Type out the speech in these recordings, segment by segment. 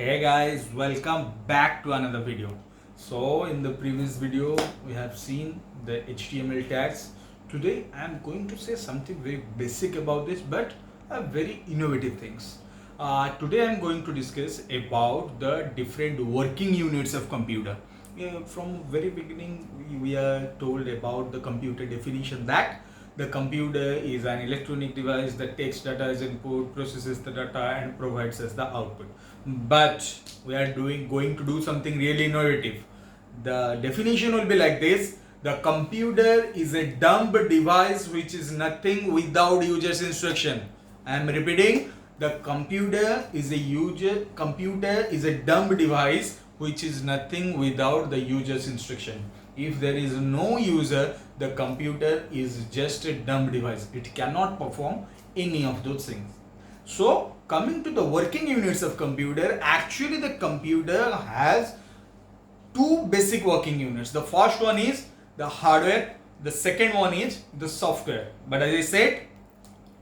Hey guys, welcome back to another video. So in the previous video we have seen the HTML tags. Today I am going to say something very basic about this but very innovative things. Today I am going to discuss about the different working units of computer. From very beginning we are told about the computer definition that the computer is an electronic device that takes data as input, processes the data and provides us the output. But we are going to do something really innovative. The definition will be like this: the computer is a dumb device which is nothing without user's instruction. I am repeating, the computer is a dumb device which is nothing without the user's instruction. If there is no user, the computer is just a dumb device. It cannot perform any of those things. So coming to the working units of computer, actually the computer has two basic working units. The first one is the hardware, the second one is the software. But as I said,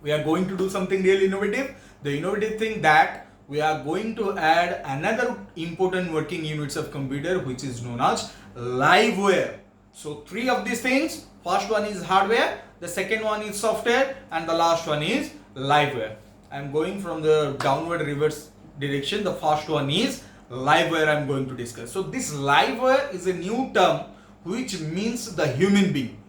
we are going to do something really innovative. The innovative thing that we are going to add another important working units of computer which is known as liveware. So three of these things: first one is hardware, the second one is software, and the last one is liveware. I am going from the downward reverse direction. The first one is liveware I am going to discuss. So this liveware is a new term which means the human being.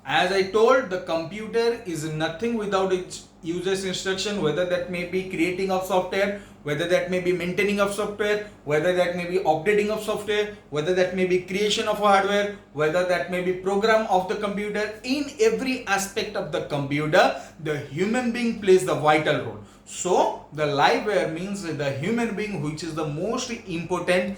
As I told, the computer is nothing without its user's instruction, whether that may be creating of software, whether that may be maintaining of software, whether that may be updating of software, whether that may be creation of hardware, whether that may be program of the computer. In every aspect of the computer, the human being plays the vital role. So the liveware means the human being, which is the most important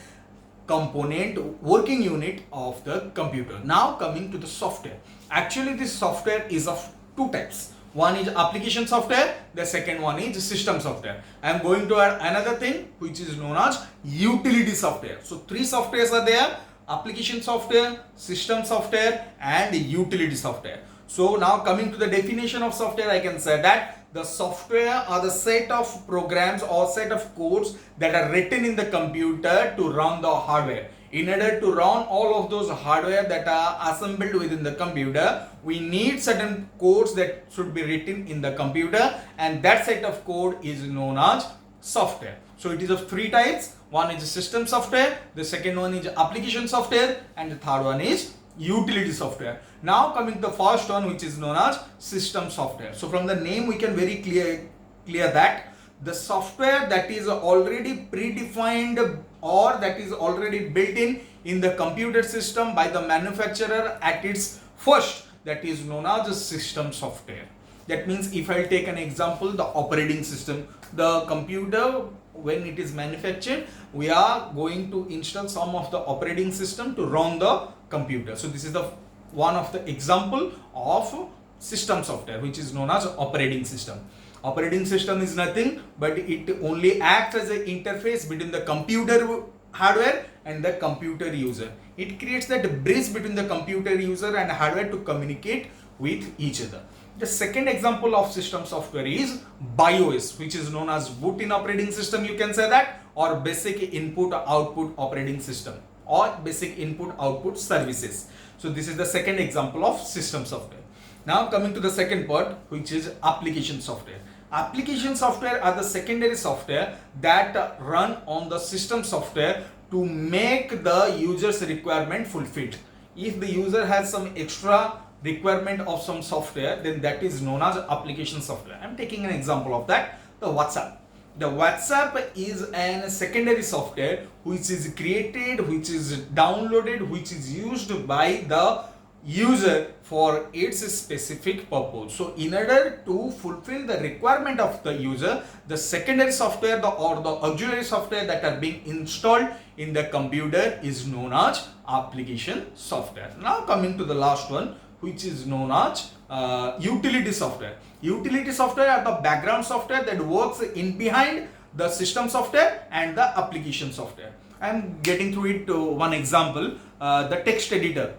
component, working unit of the computer. Now coming to the software. Actually this software is of two types. One is application software, the second one is system software. I am going to add another thing which is known as utility software. So three softwares are there: application software, system software and utility software. So now coming to the definition of software, I can say that the software are the set of programs or set of codes that are written in the computer to run the hardware. In order to run all of those hardware that are assembled within the computer, we need certain codes that should be written in the computer, and that set of code is known as software. So it is of three types. One is system software, the second one is application software, and the third one is utility software. Now coming to the first one, which is known as system software. So from the name we can very clear that the software that is already predefined or that is already built in the computer system by the manufacturer at its first, that is known as the system software. That means if I take an example, the operating system, the computer when it is manufactured, we are going to install some of the operating system to run the computer. So this is the one of the example of system software which is known as operating system. Operating system is nothing but it only acts as an interface between the computer hardware and the computer user. It creates that bridge between the computer user and hardware to communicate with each other. The second example of system software is BIOS, which is known as built-in operating system, you can say that, or basic input output operating system, or basic input output services. So this is the second example of system software. Now coming to the second part, which is application software. Application software are the secondary software that run on the system software to make the user's requirement fulfilled. If the user has some extra requirement of some software, then that is known as application software. I am taking an example of that, the WhatsApp. The WhatsApp is a secondary software which is created, which is downloaded, which is used by the user for its specific purpose. So in order to fulfill the requirement of the user, the secondary software or the auxiliary software that are being installed in the computer is known as application software. Now coming to the last one, which is known as utility software. Utility software are the background software that works in behind the system software and the application software. I am getting through it to one example, the text editor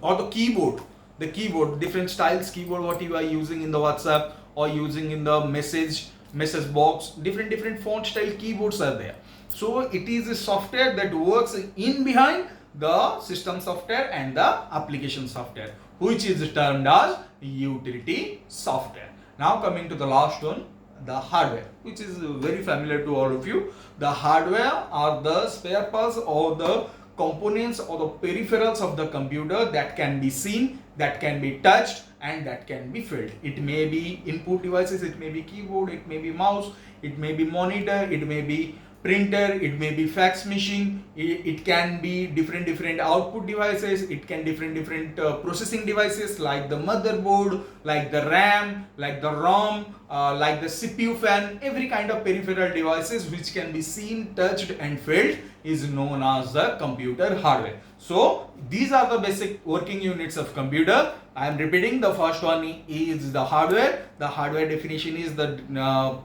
or the keyboard, different styles keyboard what you are using in the WhatsApp or using in the message message box, different font style keyboards are there. So it is a software that works in behind the system software and the application software, which is termed as utility software. Now coming to the last one, the hardware, which is very familiar to all of you. The hardware are the spare parts or the components or the peripherals of the computer that can be seen, that can be touched, and that can be felt. It may be input devices, it may be keyboard, it may be mouse, it may be monitor, it may be printer, it may be fax machine, it can be different output devices, it can different processing devices like the motherboard, like the RAM, like the ROM, like the CPU fan. Every kind of peripheral devices which can be seen, touched and felt is known as the computer hardware. So these are the basic working units of computer. I am repeating, the first one is the hardware. The hardware definition is the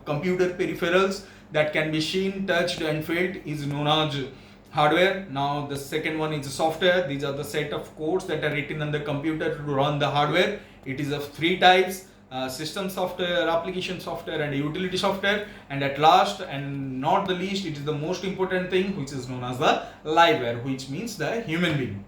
computer peripherals that can be seen, touched and felt is known as hardware. Now the second one is software. These are the set of codes that are written on the computer to run the hardware. It is of three types: system software, application software and utility software. And at last and not the least, it is the most important thing, which is known as the liveware, which means the human being.